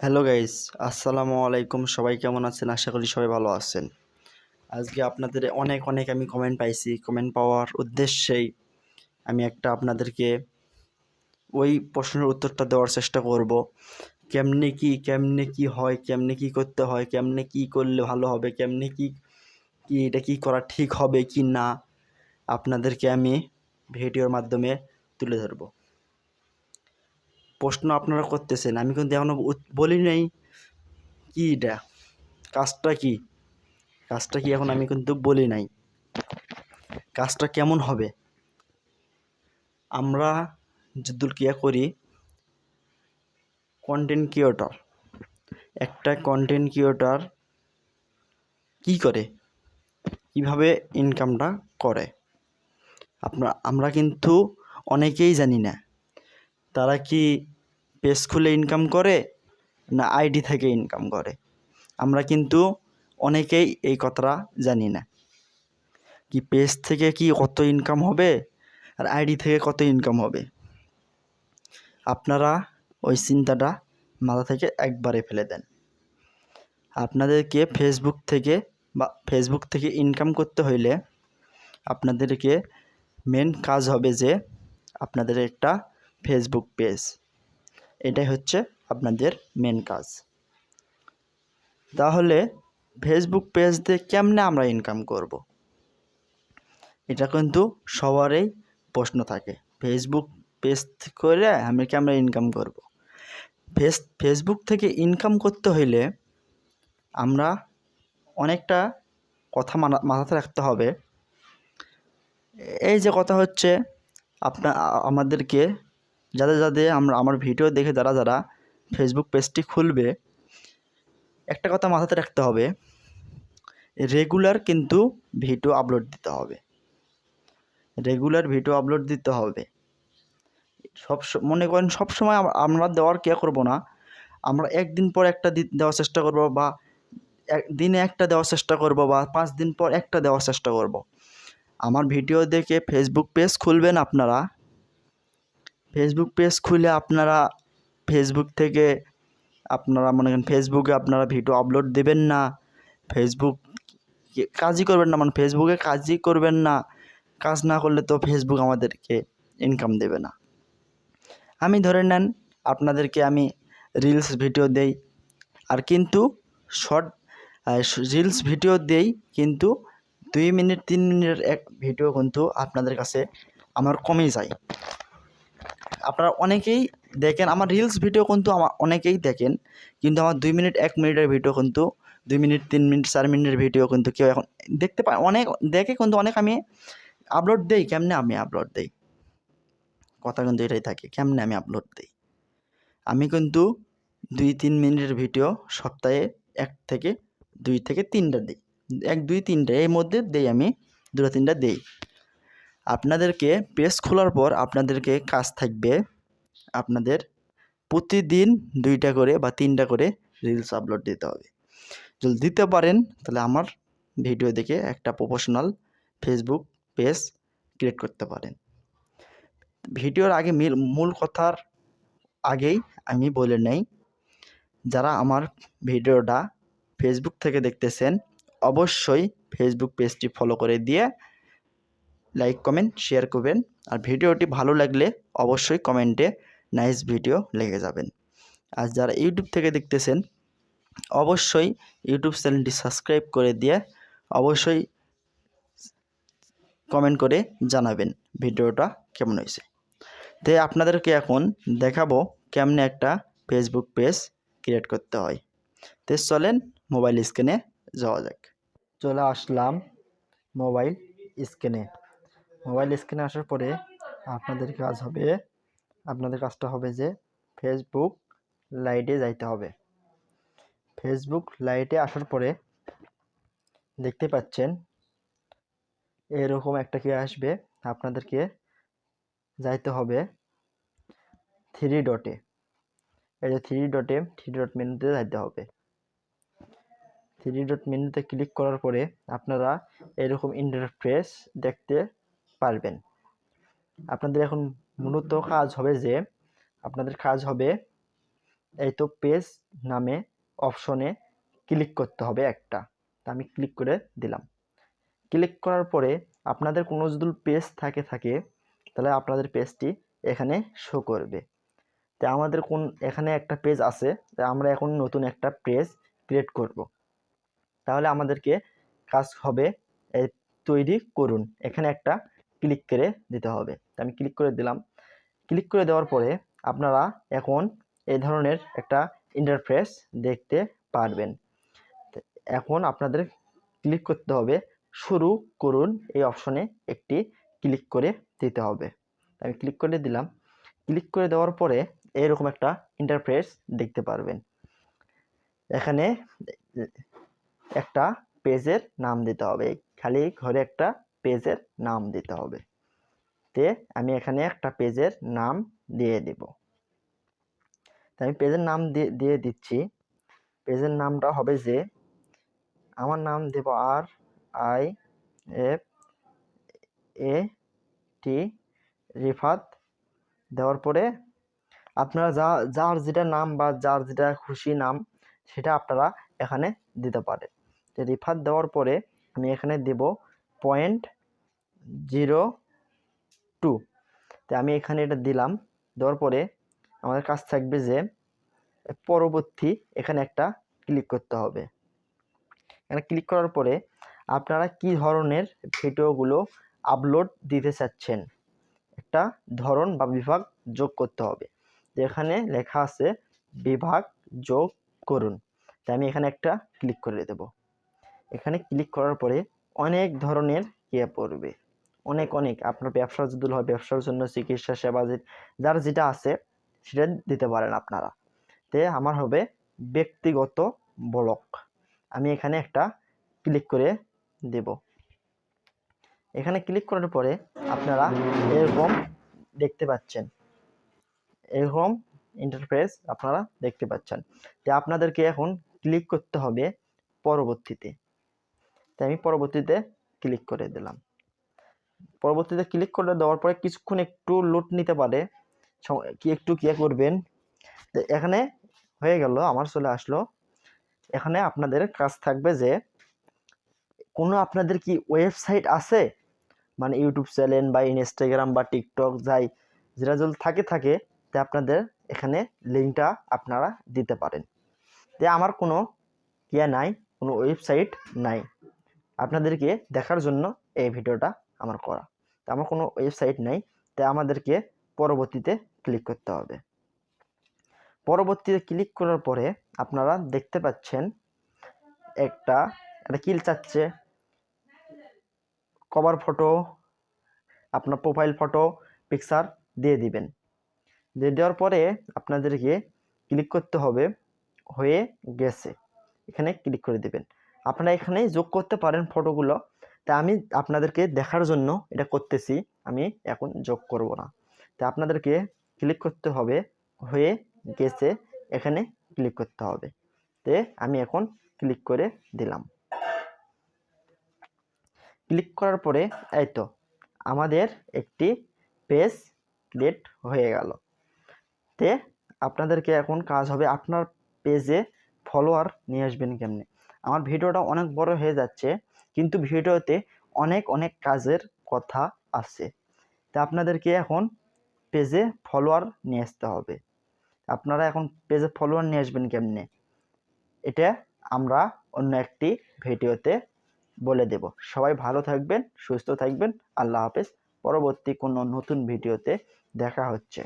Hello guys, আসসালামু আলাইকুম। সবাই কেমন আছেন? আশা করি সবাই ভালো আছেন। আজকে আপনাদের অনেক অনেক আমি কমেন্ট পাইছি। কমেন্ট পাওয়ার উদ্দেশ্যেই আমি একটা আপনাদেরকে ওই প্রশ্নের উত্তরটা দেওয়ার চেষ্টা করব। কেমনে কি হয়, কেমনে কি করতে হয়, কেমনে কি করলে ভালো হবে, কেমনে কি কি এটা কি করা ঠিক হবে কি না, আপনাদেরকে আমি ভিডিওর মাধ্যমে তুলে ধরব। প্রশ্ন আপনারা করতেছেন, আমি কিন্তু এখনো বলি নাই কি এটা, কাজটা কি। কাজটা কি এখন আমি কিন্তু বলি নাই। কাজটা কেমন হবে? আমরা যদ্দূর করি, কন্টেন্ট ক্রিয়েটর। একটা কন্টেন্ট ক্রিয়েটর কী করে, কীভাবে ইনকামটা করে, আমরা কিন্তু অনেকেই জানি না। তারা কি পেজ খুলে ইনকাম করে না আইডি থেকে ইনকাম করে? আমরা কিন্তু অনেকেই এই কথাটা জানি না। কি পেজ থেকে কি কত ইনকাম হবে আর আইডি থেকে কত ইনকাম হবে, আপনারা ওই চিন্তাটা মাথা থেকে একবারে ফেলে দেন। আপনাদেরকে ফেসবুক থেকে ইনকাম করতে হইলে আপনাদেরকে মেন কাজ হবে যে আপনাদের একটা ফেসবুক পেজ। এটাই হচ্ছে আপনাদের মেন কাজ। তাহলে ফেসবুক পেজ দিয়ে কেমনে আমরা ইনকাম করব? এটা কিন্তু সবারই প্রশ্ন থাকে। ফেসবুক পেজ করে আমি কেমনে ইনকাম করব? ফেসবুক থেকে ইনকাম করতে হইলে আমরা অনেকটা কথা মাথাতে রাখতে হবে। এই যে কথা হচ্ছে, আমাদেরকে যাদের আমার ভিডিও দেখে যারা ফেসবুক পেজটি খুলবে, একটা কথা মাথাতে রাখতে হবে, রেগুলার কিন্তু ভিডিও আপলোড দিতে হবে। মনে করেন সবসময় আমরা দেওয়ার কে করবো না। আমরা একদিন পর একটা দেওয়ার চেষ্টা করব, বা দিনে একটা দেওয়ার চেষ্টা করব, বা 5 দিন পর একটা দেওয়ার চেষ্টা করব। আমার ভিডিও দেখে ফেসবুক পেজ খুলবেন আপনারা। ফেসবুক পেজ খুলে আপনারা ফেসবুক থেকে আপনারা মনে করেন ফেসবুকে আপনারা ভিডিও আপলোড দেবেন না, কাজই করবেন না, মানে ফেসবুকে কাজই করবেন না। কাজ না করলে তো ফেসবুক আমাদেরকে ইনকাম দেবে না। আমি ধরে নেন আপনাদেরকে আমি রিলস ভিডিও দেই, আর কিন্তু শর্ট রিলস ভিডিও দেই, কিন্তু 2 মিনিট 3 মিনিটের এক ভিডিও কিন্তু আপনাদের কাছে আমার কমে যায়। আপনারা অনেকেই দেখেন আমার রিলস ভিডিও, কিন্তু আমার অনেকেই দেখেন, কিন্তু আমার 2 মিনিট 1 মিনিটের ভিডিও কিন্তু 2 মিনিট 3 মিনিট 4 মিনিটের ভিডিও কিন্তু কেউ এখন দেখতে পায়। অনেক দেখে কিন্তু অনেক আমি আপলোড দেই। কেমনে আমি আপলোড দেই, কথা কিন্তু এটাই থাকে, কেমনে আমি আপলোড দিই। আমি কিন্তু 2-3 মিনিটের ভিডিও সপ্তাহে 1 থেকে 2 থেকে 3টা দিই। 1 2 3টা এর মধ্যে দেই, আমি 2-3টা দেই। আপনাদেরকে পেজ খোলার পর আপনাদেরকে কাজ থাকবে, আপনাদের প্রতিদিন 2টা করে বা 3টা করে রিলস আপলোড দিতে হবে। যদি দিতে পারেন তাহলে আমার ভিডিও দেখে একটা প্রফেশনাল ফেসবুক পেজ ক্রিয়েট করতে পারেন। ভিডিওর আগে মূল কথার আগেই আমি বলে নেই, যারা আমার ভিডিওটা ফেসবুক থেকে দেখতেছেন অবশ্যই ফেসবুক পেজটি ফলো করে দিয়ে লাইক কমেন্ট শেয়ার করবেন। আর ভিডিওটি ভালো লাগলে অবশ্যই কমেন্টে নাইস ভিডিও লিখে যাবেন। আর যারা ইউটিউব থেকে দেখতেছেন অবশ্যই ইউটিউব চ্যানেলটি সাবস্ক্রাইব করে দিয়ে অবশ্যই কমেন্ট করে জানাবেন ভিডিওটা কেমন হয়েছে। তো আপনাদেরকে এখন দেখাবো কেমনে একটা ফেসবুক পেজ ক্রিয়েট করতে হয়। তো চলেন মোবাইল স্ক্রিনে যাওয়া যাক। চলে আসলাম মোবাইল স্ক্রিনে। আসার পরে আপনাদের কাজটা হবে যে ফেসবুক লাইটে যাইতে হবে। ফেসবুক লাইটে আসার পরে দেখতে পাচ্ছেন এরকম একটা কি আসবে, আপনাদেরকে যাইতে হবে 3 ডটে। এই যে 3 ডট মেনুতে যাইতে হবে। 3 ডট মেনুতে ক্লিক করার পরে আপনারা এরকম ইন্টারফেস দেখতে পারবেন। আপনাদের এখন মূলত কাজ হবে যে আপনাদের কাজ হবে এই তো পেজ নামে অপশনে ক্লিক করতে হবে একটা। তা আমি ক্লিক করে দিলাম। ক্লিক করার পরে আপনাদের কোনো যদি পেজ থাকে তাহলে আপনাদের পেজটি এখানে শো করবে। তো আমাদের এখানে একটা পেজ আছে, তো আমরা এখন নতুন একটা পেজ ক্রিয়েট করব। তাহলে আমাদেরকে কাজ হবে এই তৈরি করুন, এখানে একটা ক্লিক করে দিতে হবে। তো আমি ক্লিক করে দিলাম। ক্লিক করে দেওয়ার পরে আপনারা এখন এই ধরনের একটা ইন্টারফেস দেখতে পারবেন। এখন আপনাদের ক্লিক করতে হবে শুরু করুন, এই অপশনে একটি ক্লিক করে দিতে হবে। আমি ক্লিক করে দিলাম। ক্লিক করে দেওয়ার পরে এরকম একটা ইন্টারফেস দেখতে পারবেন। এখানে একটা পেজের নাম দিতে হবে, খালি ঘরে একটা পেজের নাম দিতে হবে। তে আমি এখানে একটা পেজের নাম দিয়ে দেব। তাই আমি পেজের নাম দিয়ে দিচ্ছি। পেজের নামটা হবে যে, আমার নাম দেব RIFAT। রিফাত দেওয়ার পরে আপনারা যার যেটা নাম বা যার যেটা খুশি নাম সেটা আপনারা এখানে দিতে পারেন। তো রিফাত দেওয়ার পরে আমি এখানে দেব 0.02। তো আমি এখানে এটা দিলাম। দেওয়ার পরে আমাদের কাজ থাকবে যে পরবর্তী, এখানে একটা ক্লিক করতে হবে। এখানে ক্লিক করার পরে আপনারা কি ধরনের ভিডিওগুলো আপলোড দিতে চাচ্ছেন একটা ধরন বা বিভাগ যোগ করতে হবে। এখানে লেখা আছে বিভাগ যোগ করুন। তাই আমি এখানে একটা ক্লিক করে দেব। এখানে ক্লিক করার পরে অনেক ধরনের পড়বে, অনেক আপনার ব্যবসা যদি হয় ব্যবসার জন্য, চিকিৎসা সেবা যার যেটা আছে সেটা দিতে পারেন আপনারা। তে আমার হবে ব্যক্তিগত ব্লগ। আমি এখানে একটা ক্লিক করে দেব। এখানে ক্লিক করার পরে আপনারা এরকম দেখতে পাচ্ছেন, এরকম ইন্টারফেস আপনারা দেখতে পাচ্ছেন। তো আপনাদেরকে এখন ক্লিক করতে হবে পরবর্তীতে। তাই আমি পরবর্তীতে ক্লিক করে দিলাম। পরবর্তীতে ক্লিক করে দেওয়ার পরে কিছুক্ষণ একটু লোড নিতে পারে, একটু কি করবেন। তো এখানে হয়ে গেল, আমার চলে আসলো। এখানে আপনাদের কাজ থাকবে যে কোনো আপনাদের কি ওয়েবসাইট আছে, মানে ইউটিউব চ্যানেল বা ইনস্টাগ্রাম বা টিকটক যেটা যদি থাকে তা আপনাদের এখানে লিঙ্কটা আপনারা দিতে পারেন। তো আমার কোনো নাই, কোনো ওয়েবসাইট নাই, আপনাদেরকে দেখার জন্য এই ভিডিওটা আমার করা। তো আমার কোনো ওয়েবসাইট নাই, তাই আমাদেরকে পরবর্তীতে ক্লিক করতে হবে। পরবর্তীতে ক্লিক করার পরে আপনারা দেখতে পাচ্ছেন একটা কি চাচ্ছে, কভার ফটো, আপনার প্রোফাইল ফটো পিকচার দিয়ে দিবেন। দিয়ে দেওয়ার পরে আপনাদেরকে ক্লিক করতে হবে হয়ে গেছে, এখানে ক্লিক করে দিবেন। আপনারা এখানে যোগ করতে পারেন ফটোগুলো। তা আমি আপনাদেরকে দেখার জন্য এটা করতেছি, আমি এখন যোগ করব না। তা আপনাদেরকে ক্লিক করতে হবে হয়ে গেছে, এখানে ক্লিক করতে হবে। তে আমি এখন ক্লিক করে দিলাম। ক্লিক করার পরে এই তো আমাদের একটি পেজ ক্রিয়েট হয়ে গেল। তে আপনাদেরকে এখন কাজ হবে আপনার পেজে ফলোয়ার নিয়ে আসবেন কেমনে। আমার ভিডিওটা অনেক বড় হয়ে যাচ্ছে, কিন্তু ভিডিওতে অনেক কাজের কথা আছে। তা আপনাদেরকে এখন পেজে ফলোয়ার নিয়ে আসতে হবে। আপনারা এখন পেজে ফলোয়ার নিয়ে আসবেন কেমনে, এটা আমরা অন্য একটি ভিডিওতে বলে দেব। সবাই ভালো থাকবেন, সুস্থ থাকবেন। আল্লাহ হাফেজ। পরবর্তী কোনো নতুন ভিডিওতে দেখা হচ্ছে।